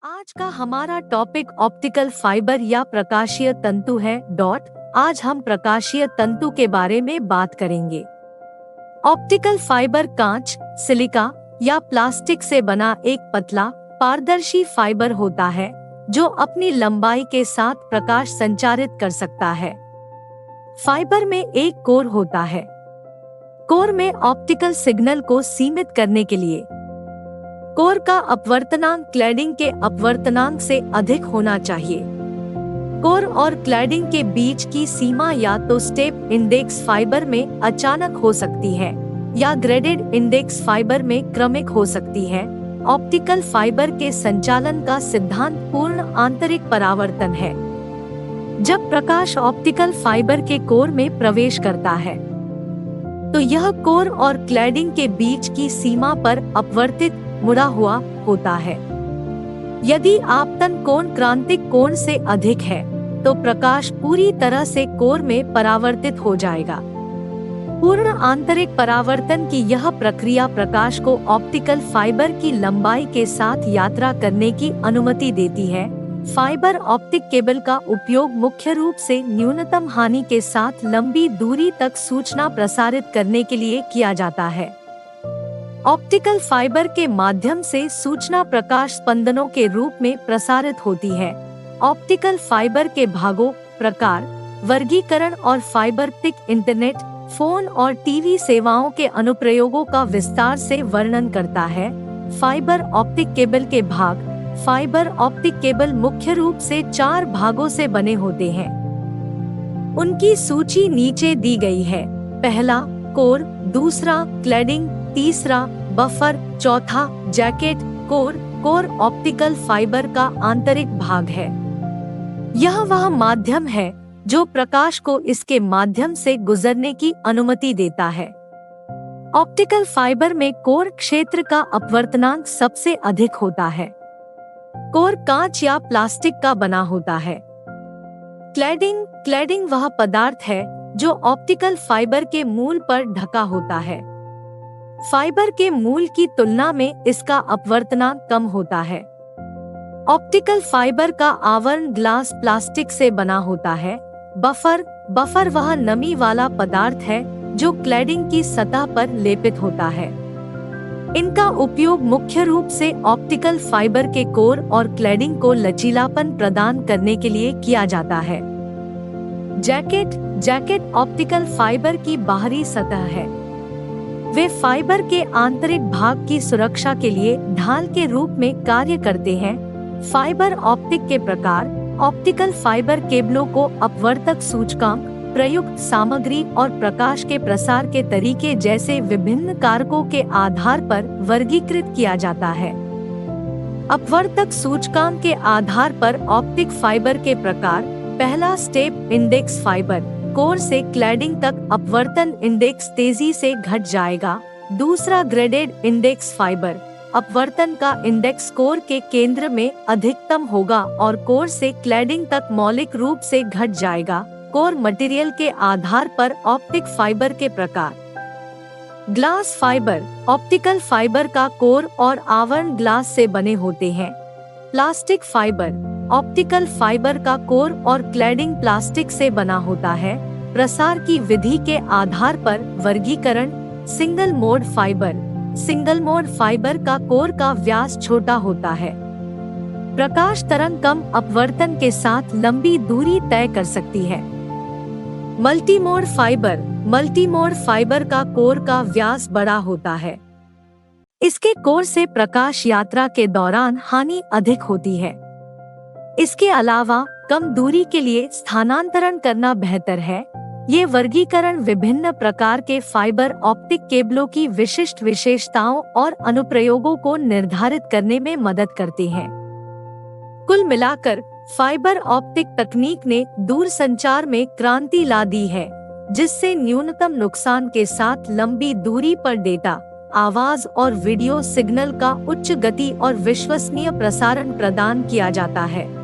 आज का हमारा टॉपिक ऑप्टिकल फाइबर या प्रकाशीय तंतु है। आज हम प्रकाशीय तंतु के बारे में बात करेंगे। ऑप्टिकल फाइबर कांच, सिलिका या प्लास्टिक से बना एक पतला पारदर्शी फाइबर होता है जो अपनी लंबाई के साथ प्रकाश संचारित कर सकता है। फाइबर में एक कोर होता है। कोर में ऑप्टिकल सिग्नल को सीमित करने के लिए कोर का अपवर्तनांक क्लैडिंग के अपवर्तनांक से अधिक होना चाहिए। कोर और क्लैडिंग के बीच की सीमा या तो स्टेप इंडेक्स फाइबर में अचानक हो सकती है या ग्रेडेड इंडेक्स फाइबर में क्रमिक हो सकती है। ऑप्टिकल फाइबर के संचालन का सिद्धांत पूर्ण आंतरिक परावर्तन है। जब प्रकाश ऑप्टिकल फाइबर के कोर में प्रवेश करता है तो यह कोर और क्लैडिंग के बीच की सीमा पर अपवर्तित मुड़ा हुआ होता है। यदि आपतन कोण क्रांतिक कोण से अधिक है तो प्रकाश पूरी तरह से कोर में परावर्तित हो जाएगा। पूर्ण आंतरिक परावर्तन की यह प्रक्रिया प्रकाश को ऑप्टिकल फाइबर की लंबाई के साथ यात्रा करने की अनुमति देती है। फाइबर ऑप्टिक केबल का उपयोग मुख्य रूप से न्यूनतम हानि के साथ लंबी दूरी तक सूचना प्रसारित करने के लिए किया जाता है। ऑप्टिकल फाइबर के माध्यम से सूचना प्रकाश स्पंदनों के रूप में प्रसारित होती है। ऑप्टिकल फाइबर के भागों, प्रकार, वर्गीकरण और फाइबर ऑप्टिक इंटरनेट, फोन और टीवी सेवाओं के अनुप्रयोगों का विस्तार से वर्णन करता है। फाइबर ऑप्टिक केबल के भाग। फाइबर ऑप्टिक केबल मुख्य रूप से 4 भागों से बने होते हैं। उनकी सूची नीचे दी गई है। पहला कोर, दूसरा क्लैडिंग, तीसरा बफर, चौथा जैकेट। कोर ऑप्टिकल फाइबर का आंतरिक भाग है। यह वह माध्यम है जो प्रकाश को इसके माध्यम से गुजरने की अनुमति देता है। ऑप्टिकल फाइबर में कोर क्षेत्र का अपवर्तनांक सबसे अधिक होता है। कोर कांच या प्लास्टिक का बना होता है। क्लैडिंग वह पदार्थ है जो ऑप्टिकल फाइबर के मूल पर ढका होता है। फाइबर के मूल की तुलना में इसका अपवर्तनांक कम होता है। ऑप्टिकल फाइबर का आवरण ग्लास प्लास्टिक से बना होता है। बफर वह नमी वाला पदार्थ है जो क्लैडिंग की सतह पर लेपित होता है। इनका उपयोग मुख्य रूप से ऑप्टिकल फाइबर के कोर और क्लैडिंग को लचीलापन प्रदान करने के लिए किया जाता है। जैकेट ऑप्टिकल फाइबर की बाहरी सतह है। वे फाइबर के आंतरिक भाग की सुरक्षा के लिए ढाल के रूप में कार्य करते हैं। फाइबर ऑप्टिक के प्रकार। ऑप्टिकल फाइबर केबलों को अपवर्तक सूचकांक, प्रयुक्त सामग्री और प्रकाश के प्रसार के तरीके जैसे विभिन्न कारकों के आधार पर वर्गीकृत किया जाता है। अपवर्तक सूचकांक के आधार पर ऑप्टिक फाइबर के प्रकार। पहला स्टेप इंडेक्स फाइबर, कोर से क्लैडिंग तक अपवर्तन इंडेक्स तेजी से घट जाएगा। दूसरा ग्रेडेड इंडेक्स फाइबर, अपवर्तन का इंडेक्स कोर के केंद्र में अधिकतम होगा और कोर से क्लैडिंग तक मौलिक रूप से घट जाएगा। कोर मटेरियल के आधार पर ऑप्टिक फाइबर के प्रकार। ग्लास फाइबर, ऑप्टिकल फाइबर का कोर और आवरण ग्लास से बने होते हैं। प्लास्टिक फाइबर, ऑप्टिकल फाइबर का कोर और क्लैडिंग प्लास्टिक से बना होता है। प्रसार की विधि के आधार पर वर्गीकरण। सिंगल मोड फाइबर का कोर का व्यास छोटा होता है। प्रकाश तरंग कम अपवर्तन के साथ लंबी दूरी तय कर सकती है। मल्टीमोड फाइबर का कोर का व्यास बड़ा होता है। इसके कोर से प्रकाश यात्रा के दौरान हानि अधिक होती है। इसके अलावा कम दूरी के लिए स्थानांतरण करना बेहतर है। ये वर्गीकरण विभिन्न प्रकार के फाइबर ऑप्टिक केबलों की विशिष्ट विशेषताओं और अनुप्रयोगों को निर्धारित करने में मदद करते हैं। कुल मिलाकर फाइबर ऑप्टिक तकनीक ने दूरसंचार में क्रांति ला दी है, जिससे न्यूनतम नुकसान के साथ लंबी दूरी पर डेटा, आवाज और वीडियो सिग्नल का उच्च गति और विश्वसनीय प्रसारण प्रदान किया जाता है।